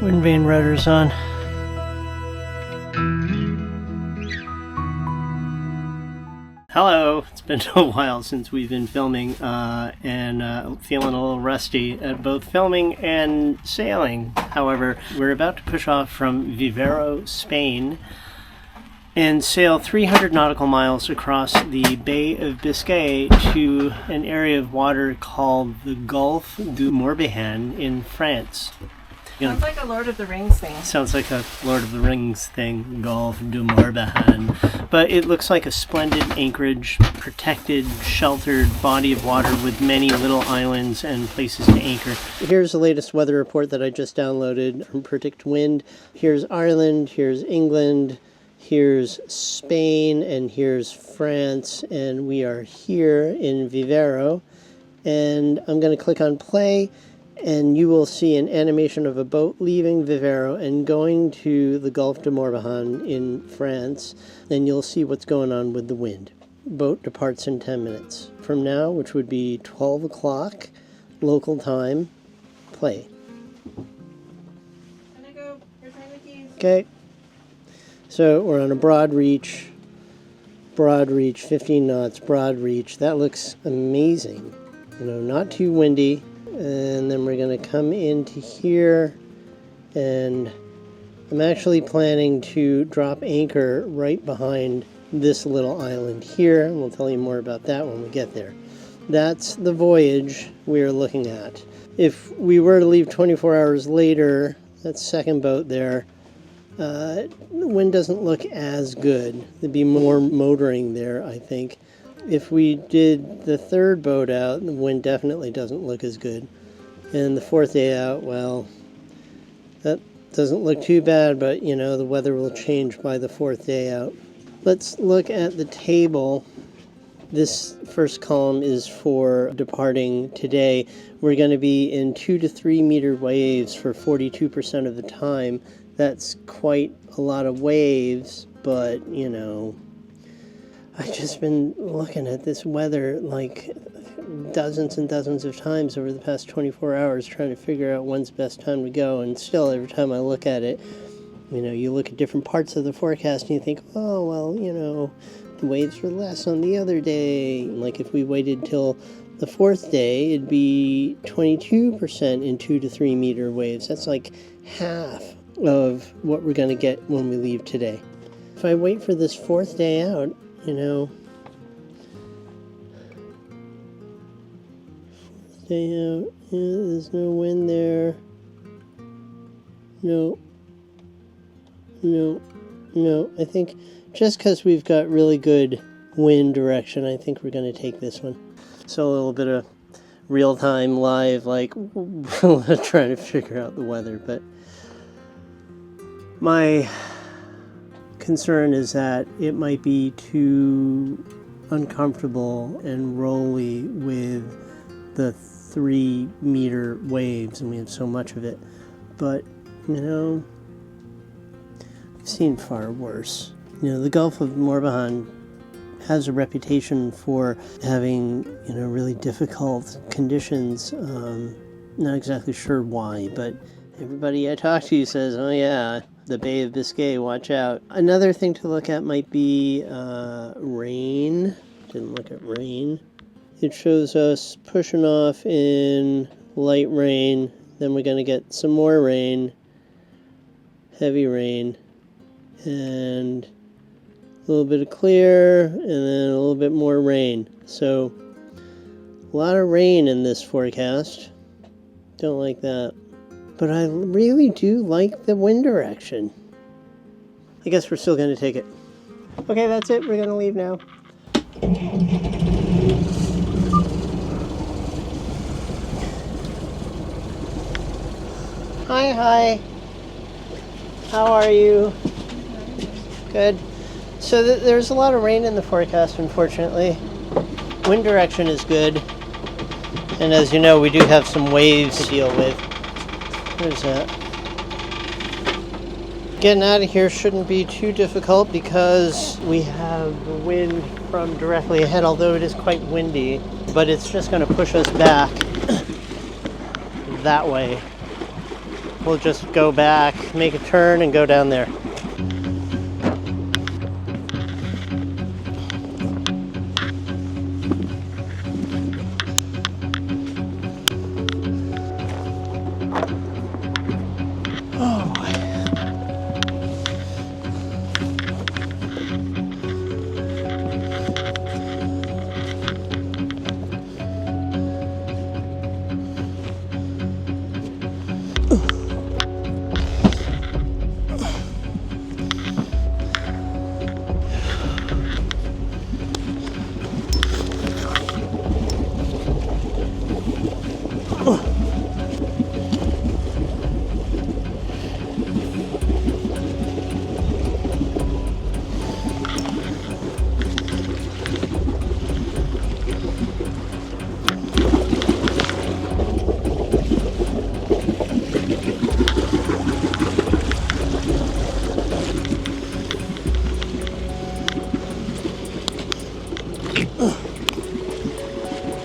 Wind vane rudders on. Hello, it's been a while since we've been filming and feeling a little rusty at both filming and sailing. However, we're about to push off from Viveiro, Spain and sail 300 nautical miles across the Bay of Biscay to an area of water called the Gulf du Morbihan in France. Sounds like a Lord of the Rings thing. Sounds like a Lord of the Rings thing, Gulf du Morbihan. But it looks like a splendid anchorage, protected, sheltered body of water with many little islands and places to anchor. Here's the latest weather report that I just downloaded from Predict Wind. Here's Ireland, here's England, here's Spain, and here's France. And we are here in Viveiro. And I'm going to click on play. And you will see an animation of a boat leaving Viveiro and going to the Gulf du Morbihan in France. Then you'll see what's going on with the wind. Boat departs in 10 minutes. From now, which would be 12 o'clock local time, play. Can I go? Here's my wikis. Okay. So we're on a broad reach, 15 knots, broad reach. That looks amazing. You know, not too windy. And then we're going to come into here, and I'm actually planning to drop anchor right behind this little island here, and we'll tell you more about that when we get there. That's the Voyage we're looking at. If we were to leave 24 hours later, that second boat there, the wind doesn't look as good. There'd be more motoring there, I think. If we did the third boat out, the wind definitely doesn't look as good. And the fourth day out, well, that doesn't look too bad, but, you know, the weather will change by the fourth day out. Let's look at the table. This first column is for departing today. We're going to be in 2 to 3 meter waves for 42% of the time. That's quite a lot of waves, but, you know, I've just been looking at this weather like dozens and dozens of times over the past 24 hours trying to figure out when's the best time to go, and still every time I look at it, you know, you look at different parts of the forecast and you think, oh, well, you know, the waves were less on the other day. Like if we waited till the fourth day, it'd be 22% in 2 to 3 meter waves. That's like half of what we're going to get when we leave today. If I wait for this fourth day out, you know, stay out. Yeah, there's no wind there. No. I think just because we've got really good wind direction, I think we're going to take this one. So a little bit of real-time live, like, trying to figure out the weather. But my concern is that it might be too uncomfortable and rolly with the 3 meter waves, and we have so much of it. But, you know, I've seen far worse. You know, the Gulf of Morbihan has a reputation for having, you know, really difficult conditions. Not exactly sure why, but everybody I talk to says, oh yeah, the Bay of Biscay, watch out. Another thing to look at might be rain. Didn't look at rain. It shows us pushing off in light rain. Then we're going to get some more rain, heavy rain, and a little bit of clear, and then a little bit more rain. So a lot of rain in this forecast. Don't like that. but I really do like the wind direction. I guess we're still going to take it. Okay, that's it. We're going to leave now. Hi. How are you? Good. So there's a lot of rain in the forecast, unfortunately. Wind direction is good. And as you know, we do have some waves to deal with. There's that. Getting out of here shouldn't be too difficult because we have the wind from directly ahead, although it is quite windy. But it's just going to push us back that way. We'll just go back, make a turn, and go down there.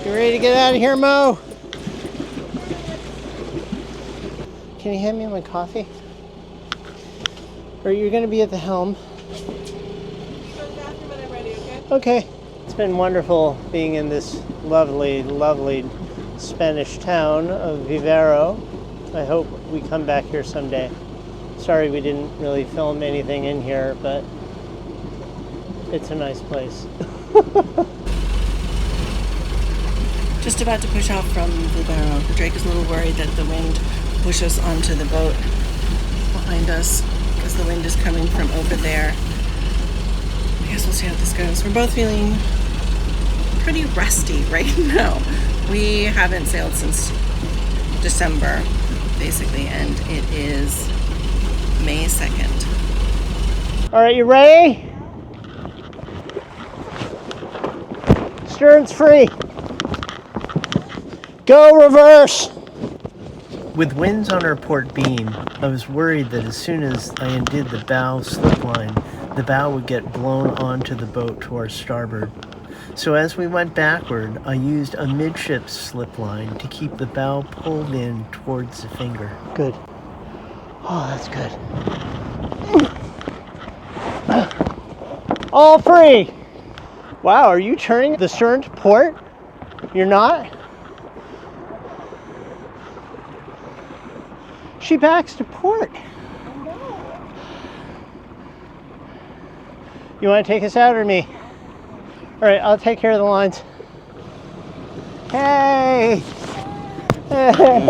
Ready to get out of here, Mo? Can you hand me my coffee? Or you're going to be at the helm? Go to the bathroom when I'm ready, okay? Okay. It's been wonderful being in this lovely, lovely Spanish town of Viveiro. I hope we come back here someday. Sorry we didn't really film anything in here, but it's a nice place. Just about to push off from Viveiro. Drake is a little worried that the wind pushes onto the boat behind us because the wind is coming from over there. I guess we'll see how this goes. We're both feeling pretty rusty right now. We haven't sailed since December, basically, and it is May 2nd. All right, you ready? Stern's free. Go reverse! With winds on our port beam, I was worried that as soon as I undid the bow slip line, the bow would get blown onto the boat to our starboard. So as we went backward, I used a midship slip line to keep the bow pulled in towards the finger. Good. Oh, that's good. All free! Wow, are you turning the stern to port? You're not? She backs to port. You want to take us out or me? All right, I'll take care of the lines. Hey! Hey!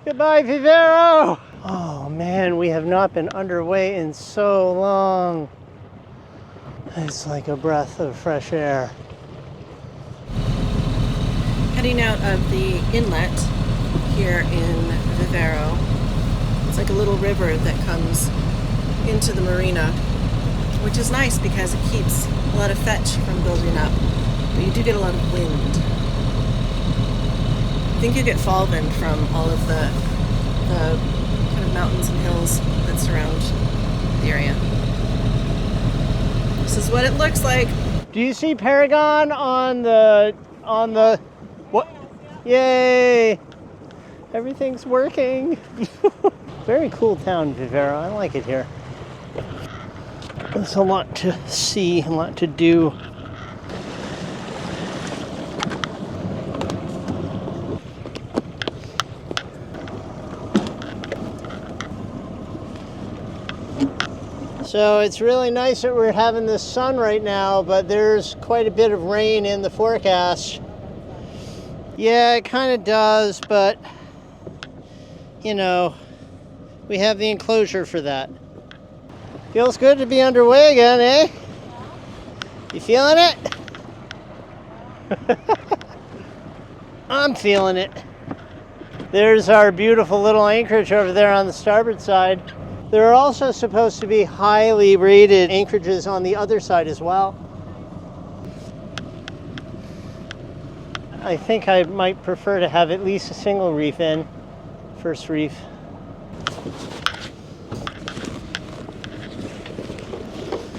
Goodbye, Viveiro! Oh man, we have not been underway in so long. It's like a breath of fresh air. Heading out of the inlet here in Viveiro. It's like a little river that comes into the marina, which is nice because it keeps a lot of fetch from building up. But you do get a lot of wind. I think you get fall wind from all of the kind of mountains and hills that surround the area. This is what it looks like. Do you see Paragon on the what? Yay! Everything's working. Very cool town, Viveiro. I like it here. There's a lot to see, a lot to do. So it's really nice that we're having the sun right now, but there's quite a bit of rain in the forecast. Yeah, it kind of does, but you know, we have the enclosure for that. Feels good to be underway again, eh? You feeling it? I'm feeling it. There's our beautiful little anchorage over there on the starboard side. There are also supposed to be highly rated anchorages on the other side as well. I think I might prefer to have at least a single reef in, first reef.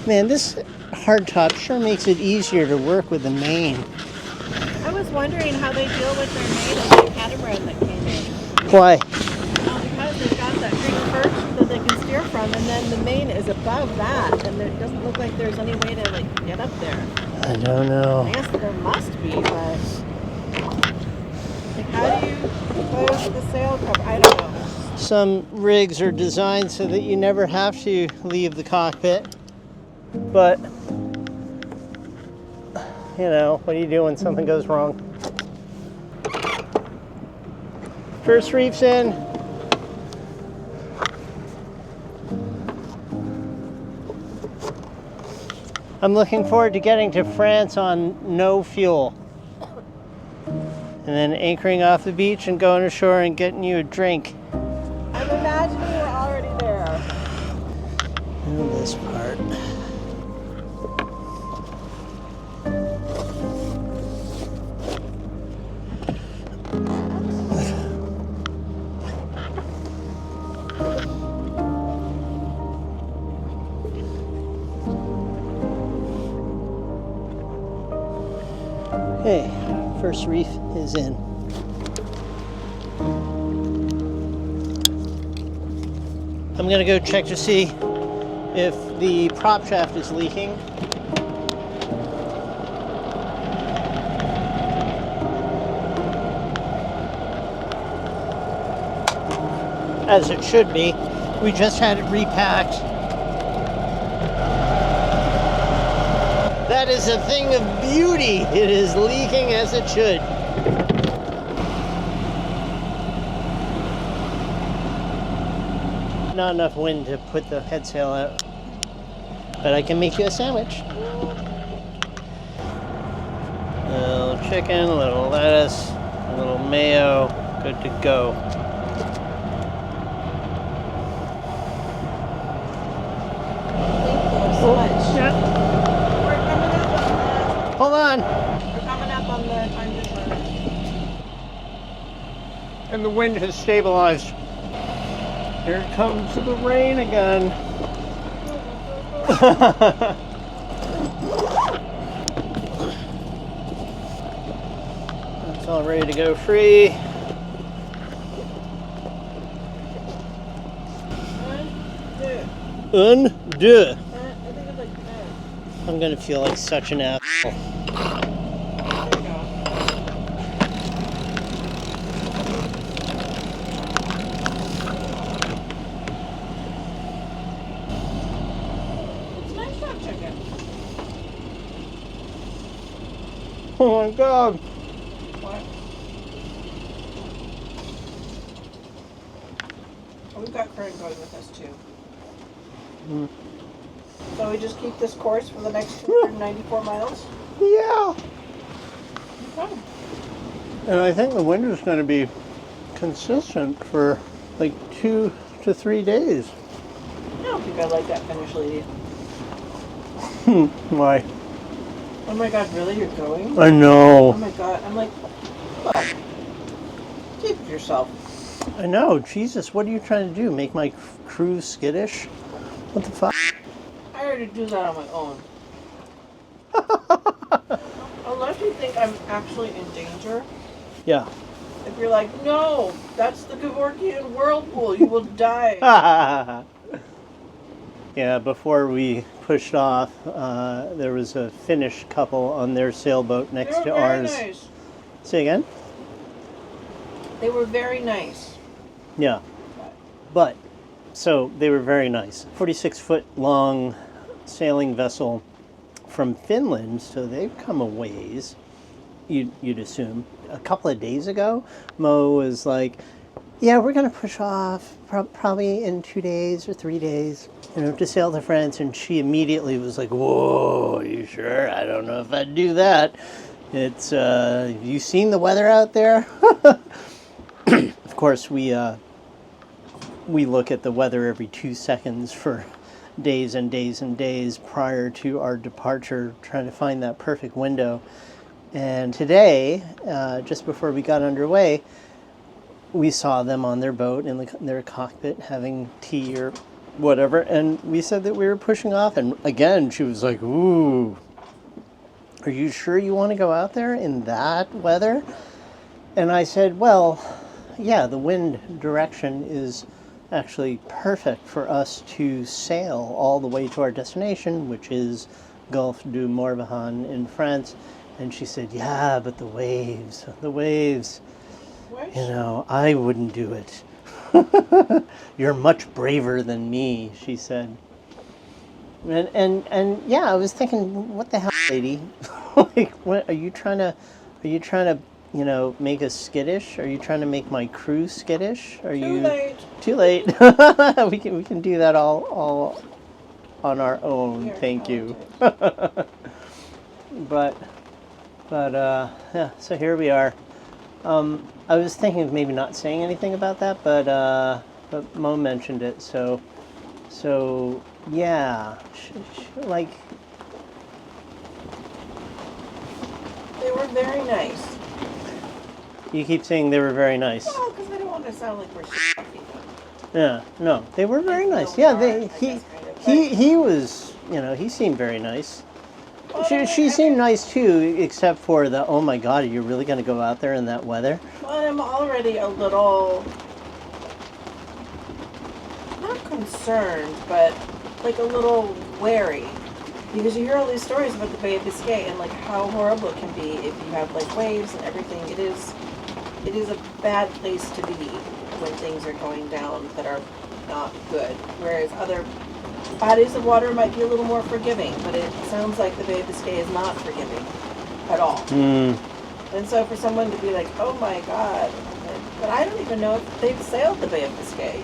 Man, this hardtop sure makes it easier to work with the main. I was wondering how they deal with their main and the catamaran that came in. Why? Because they've got that big perch that they can steer from, and then the main is above that, and it doesn't look like there's any way to like get up there. I don't know. I guess there must be, but like, how do you close the sail cover? I don't know. Some rigs are designed so that you never have to leave the cockpit, but you know, what do you do when something goes wrong? First reef's in. I'm looking forward to getting to France on no fuel. And then anchoring off the beach and going ashore and getting you a drink. I'm imagining we're already there. And this part. Okay, first reef is in. I'm gonna go check to see if the prop shaft is leaking. As it should be. We just had it repacked. That is a thing of beauty. It is leaking as it should. Not enough wind to put the head sail out, but I can make you a sandwich. A little chicken, a little lettuce, a little mayo, good to go. Thank you so much. Yeah. We're coming up on Hold on. We're coming up on the And the wind has stabilized. Here comes the rain again. It's all ready to go free. Undo. I think it's like that. I'm gonna feel like such an asshole. There you go. It's nice fried chicken. Oh my god. What? Oh, we've got current going with us too. Mm. So we just keep this course for the next 294 miles? Yeah. Okay. And I think the wind is going to be consistent for like 2 to 3 days. I don't think I like that finish, lady. Why? Oh my god, really? You're going? I know. Oh my god, I'm like, fuck. Keep it yourself. I know. Jesus, what are you trying to do? Make my crew skittish? What the fuck? I already do that on my own. Unless you think I'm actually in danger. Yeah. If you're like, no, that's the Kevorkian whirlpool, you will die. Yeah, before we pushed off, there was a Finnish couple on their sailboat next to ours. They were very nice. Say again? They were very nice. Yeah. But So they were very nice. 46-foot long sailing vessel from Finland, so they've come a ways, you'd assume. A couple of days ago, Mo was like, yeah, we're going to push off probably in 2 days or 3 days, to sail to France. And she immediately was like, whoa, are you sure? I don't know if I'd do that. It's, have you seen the weather out there? Of course, we look at the weather every 2 seconds for days and days and days prior to our departure, trying to find that perfect window. And today, just before we got underway, we saw them on their boat in their cockpit having tea or whatever, and we said that we were pushing off. And again, she was like, ooh, are you sure you want to go out there in that weather? And I said, well, yeah, the wind direction is actually perfect for us to sail all the way to our destination, which is Gulf du Morbihan in France. And she said, yeah, but the waves. I wouldn't do it. You're much braver than me, she said. And yeah, I was thinking, what the hell, lady? Like, what are you trying to make us skittish? Are you trying to make my crew skittish? Too late. we can do that all on our own. Thank you. But yeah, so here we are. I was thinking of maybe not saying anything about that, but Mo mentioned it, so yeah, like, They were very nice. you keep saying they were very nice. Well, because I don't want to sound like we're stuffy. Yeah, no, they were very nice. Yeah, he was, he seemed very nice. She seemed nice too, except for the, oh my God, are you really going to go out there in that weather? Well, I'm already a little, not concerned, but like a little wary. Because you hear all these stories about the Bay Biscay and like how horrible it can be if you have like waves and everything. It is a bad place to be when things are going down that are not good. Whereas other bodies of water might be a little more forgiving, but it sounds like the Bay of Biscay is not forgiving at all. And so for someone to be like, oh my God, but I don't even know if they've sailed the Bay of Biscay,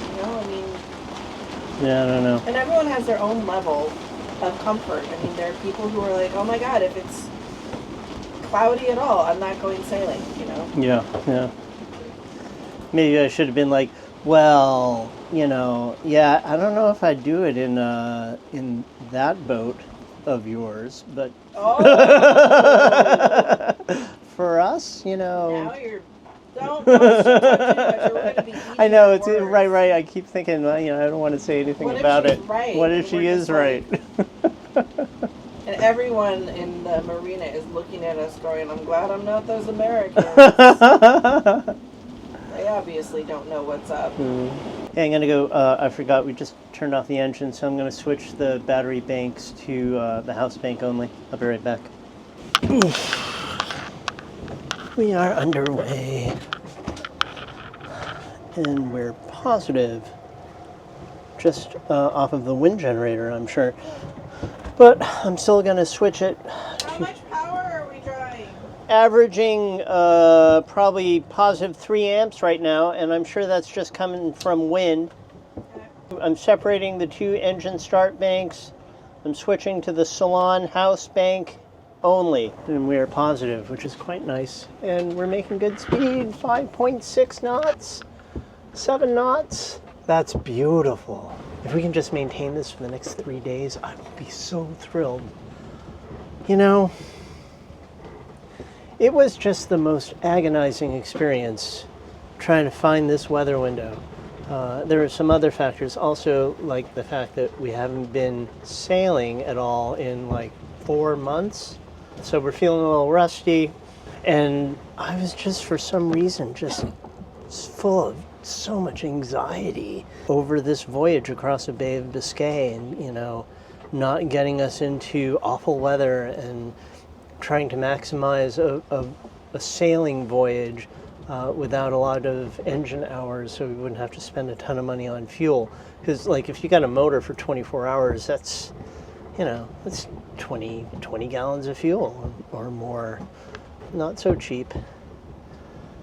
Yeah, I don't know. And everyone has their own level of comfort. I mean, there are people who are like, oh my God, if it's cloudy at all, I'm not going sailing, Yeah. Maybe I should have been like, well, yeah, I don't know if I'd do it in that boat of yours, but for us, Now you're don't touch too much. We're gonna be I know it's words. right. I keep thinking, I don't want to say anything about it. Right? What if she is right? And everyone in the marina is looking at us going, I'm glad I'm not those Americans. They obviously don't know what's up. Hey, I'm going to go, I forgot, we just turned off the engine, so I'm going to switch the battery banks to the house bank only. I'll be right back. We are underway. And we're positive. Just off of the wind generator, I'm sure. But I'm still going to switch it. How much power are we drawing? Averaging probably positive 3 amps right now, and I'm sure that's just coming from wind. I'm separating the two engine start banks. I'm switching to the salon house bank only, and we are positive, which is quite nice. And we're making good speed, 5.6 knots, 7 knots. That's beautiful. If we can just maintain this for the next 3 days, I will be so thrilled. It was just the most agonizing experience trying to find this weather window. There are some other factors also, like the fact that we haven't been sailing at all in like 4 months. So we're feeling a little rusty. And I was just, for some reason, just full of so much anxiety over this voyage across the Bay of Biscay and, not getting us into awful weather and trying to maximize a sailing voyage without a lot of engine hours, so we wouldn't have to spend a ton of money on fuel. Because like if you got a motor for 24 hours, that's, you know, that's 20 gallons of fuel or more. Not so cheap.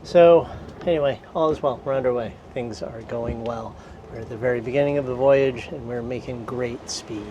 So anyway, all is well. We're underway. Things are going well. We're at the very beginning of the voyage and we're making great speed.